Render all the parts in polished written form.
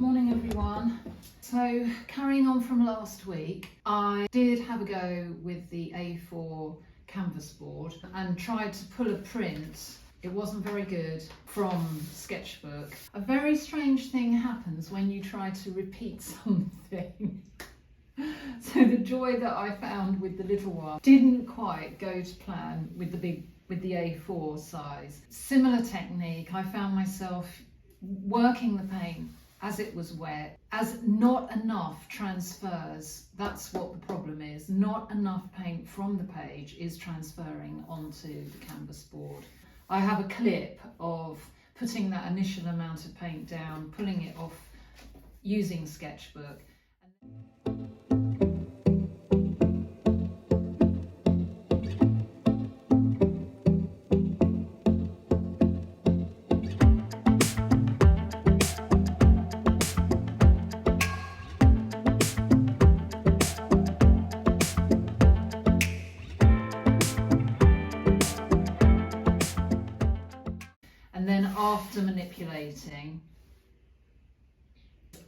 Morning everyone. So carrying on from last week, I did have a go with the A4 canvas board and tried to pull a print. It wasn't very good from Sketchbook. A very strange thing happens when you try to repeat something. So the joy that I found with the little one didn't quite go to plan with the A4 size. Similar technique, I found myself working the paint as it was wet, as not enough transfers. That's what the problem is. Not enough paint from the page is transferring onto the canvas board. I have a clip of putting that initial amount of paint down, pulling it off using Sketchbook. And then after manipulating,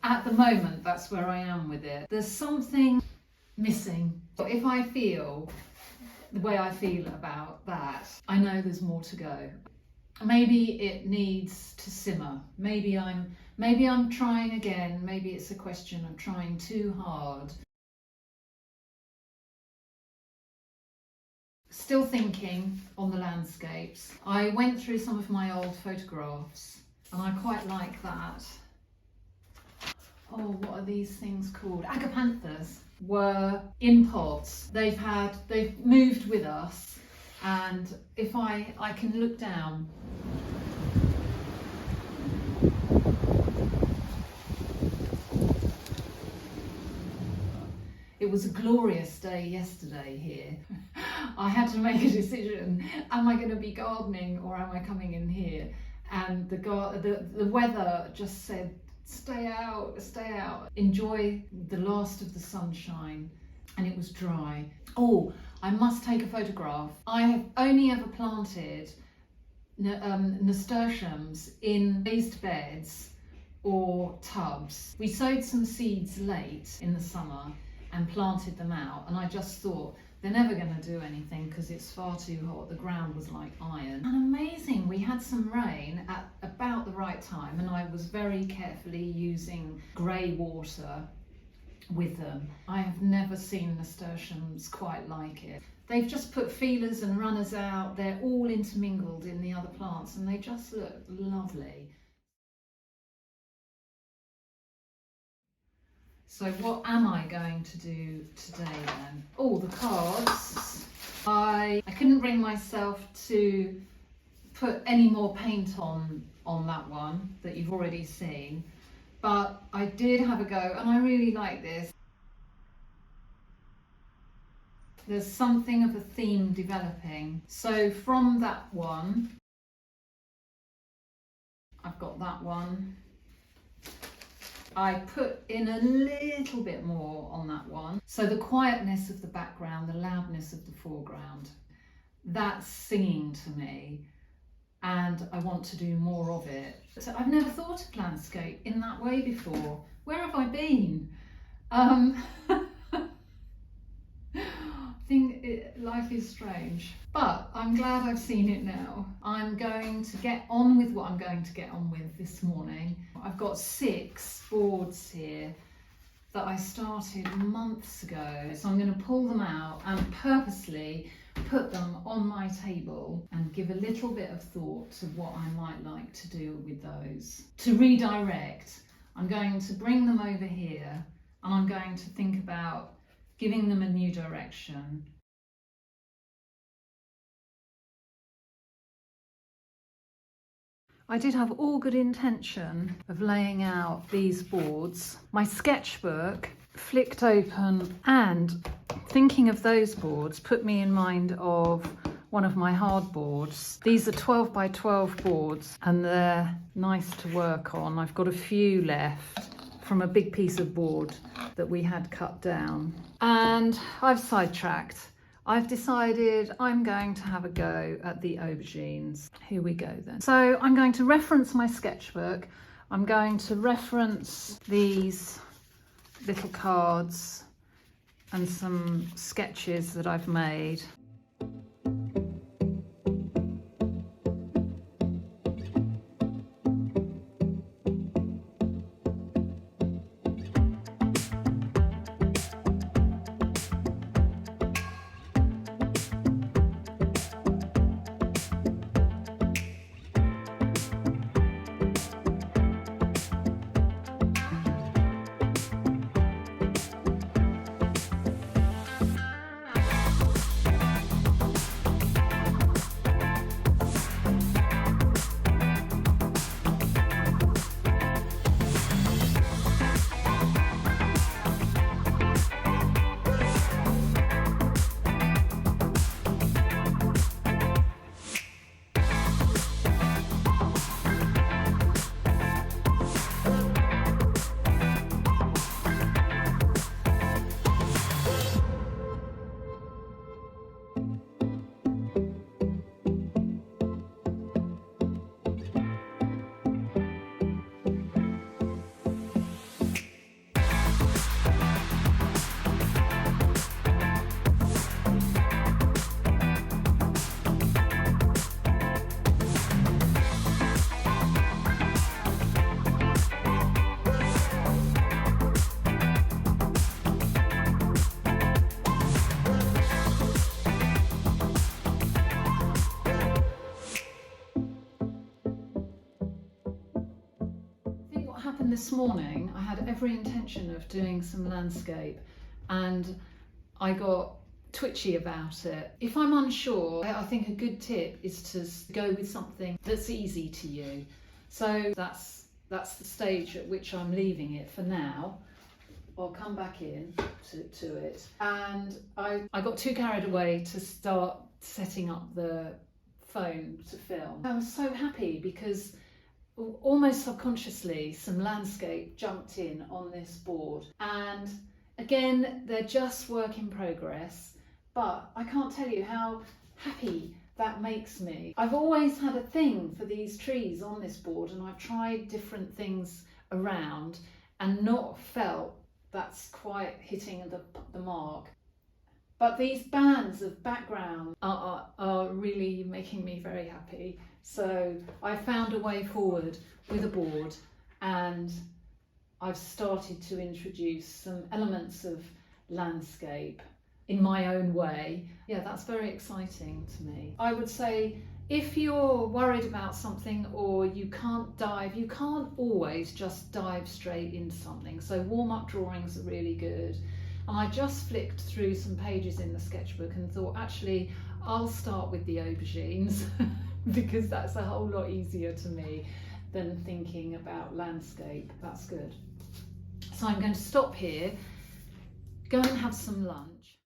at the moment, that's where I am with it. There's something missing. If I feel the way I feel about that, I know there's more to go. Maybe it needs to simmer. Maybe I'm trying again. Maybe it's a question of trying too hard. Still thinking on the landscapes. I went through some of my old photographs and I quite like that. Oh, what are these things called? Agapanthus were in pots. They've moved with us, and if I can look down. It was a glorious day yesterday here. I had to make a decision. Am I going to be gardening or am I coming in here? And the weather just said, stay out, enjoy the last of the sunshine. And it was dry. Oh, I must take a photograph. I have only ever planted nasturtiums in raised beds or tubs. We sowed some seeds late in the summer and planted them out, and I just thought they're never going to do anything because it's far too hot. The ground was like iron. And amazing, we had some rain at about the right time, and I was very carefully using grey water with them. I have never seen nasturtiums quite like it. They've just put feelers and runners out. They're all intermingled in the other plants and they just look lovely. So what am I going to do today then? Oh, the cards. I couldn't bring myself to put any more paint on that one that you've already seen, but I did have a go and I really like this. There's something of a theme developing. So from that one, I've got that one. I put in a little bit more on that one. So the quietness of the background, the loudness of the foreground, that's singing to me and I want to do more of it. So I've never thought of landscape in that way before. Where have I been? Life is strange, but I'm glad I've seen it now. I'm going to get on with what I'm going to get on with this morning. I've got 6 boards here that I started months ago, so I'm going to pull them out and purposely put them on my table and give a little bit of thought to what I might like to do with those. To redirect, I'm going to bring them over here and I'm going to think about giving them a new direction. I did have all good intention of laying out these boards. My sketchbook flicked open and thinking of those boards put me in mind of one of my hard boards. These are 12 by 12 boards and they're nice to work on. I've got a few left from a big piece of board that we had cut down. And I've sidetracked. I've decided I'm going to have a go at the aubergines. Here we go then. So I'm going to reference my sketchbook. I'm going to reference these little cards and some sketches that I've made. This morning I had every intention of doing some landscape and I got twitchy about it. If I'm unsure, I think a good tip is to go with something that's easy to you. So that's the stage at which I'm leaving it for now. I'll come back in to it. And I got too carried away to start setting up the phone to film. I was so happy because almost subconsciously some landscape jumped in on this board, and again they're just work in progress, but I can't tell you how happy that makes me. I've always had a thing for these trees on this board and I've tried different things around and not felt that's quite hitting the mark. But these bands of background are really making me very happy. So I found a way forward with a board and I've started to introduce some elements of landscape in my own way. Yeah, that's very exciting to me. I would say if you're worried about something or you can't always just dive straight into something. So warm-up drawings are really good. And I just flicked through some pages in the sketchbook and thought, actually, I'll start with the aubergines because that's a whole lot easier to me than thinking about landscape. That's good. So I'm going to stop here, go and have some lunch.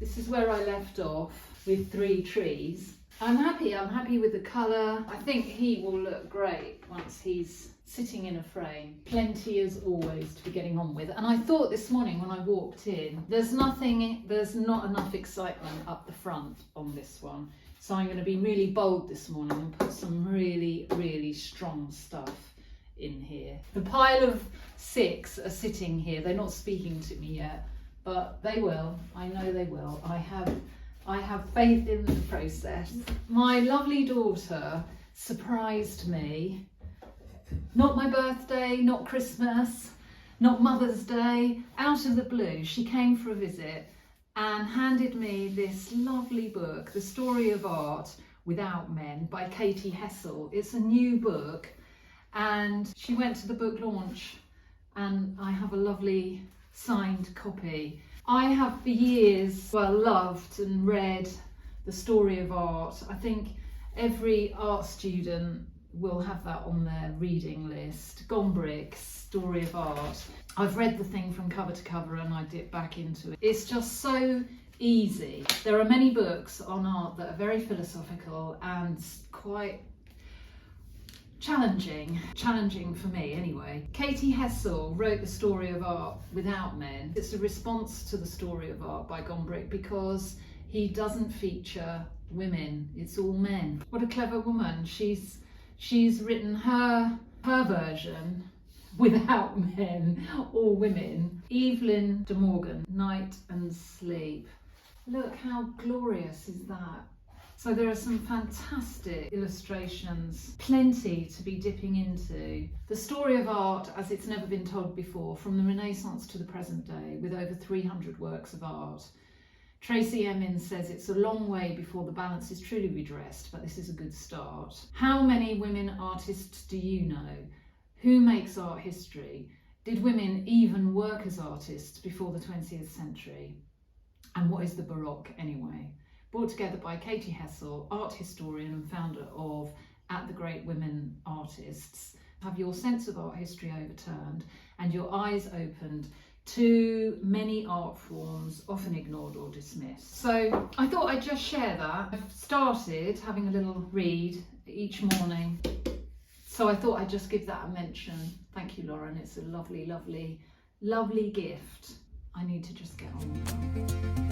This is where I left off with 3 trees. I'm happy with the colour. I think he will look great once he's sitting in a frame. Plenty as always to be getting on with. And I thought this morning when I walked in, there's not enough excitement up the front on this one. So I'm going to be really bold this morning and put some really, really strong stuff in here. The pile of 6 are sitting here. They're not speaking to me yet, but they will. I know they will. I have faith in the process. My lovely daughter surprised me. Not my birthday, not Christmas, not Mother's Day. Out of the blue, she came for a visit and handed me this lovely book, The Story of Art Without Men by Katie Hessel. It's a new book and she went to the book launch and I have a lovely signed copy. I have for years loved and read The Story of Art. I think every art student will have that on their reading list. Gombrick's Story of Art. I've read the thing from cover to cover and I dip back into it. It's just so easy. There are many books on art that are very philosophical and quite challenging for me anyway. Katie Hessel wrote The Story of Art Without Men. It's a response to The Story of Art by Gombrick because he doesn't feature women, it's all men. What a clever woman. She's She's written her version without men or women. Evelyn de Morgan, Night and Sleep. Look how glorious is that. So there are some fantastic illustrations, plenty to be dipping into. The story of art as it's never been told before, from the Renaissance to the present day, with over 300 works of art. Tracy Emin says it's a long way before the balance is truly redressed, but this is a good start. How many women artists do you know? Who makes art history? Did women even work as artists before the 20th century? And what is the Baroque anyway? Brought together by Katie Hessel, art historian and founder of At the Great Women Artists. Have your sense of art history overturned and your eyes opened to many art forms often ignored or dismissed. So I thought I'd just share that. I've started having a little read each morning, so I thought I'd just give that a mention. Thank you, Lauren. It's a lovely, lovely, lovely gift. I need to just get on with that.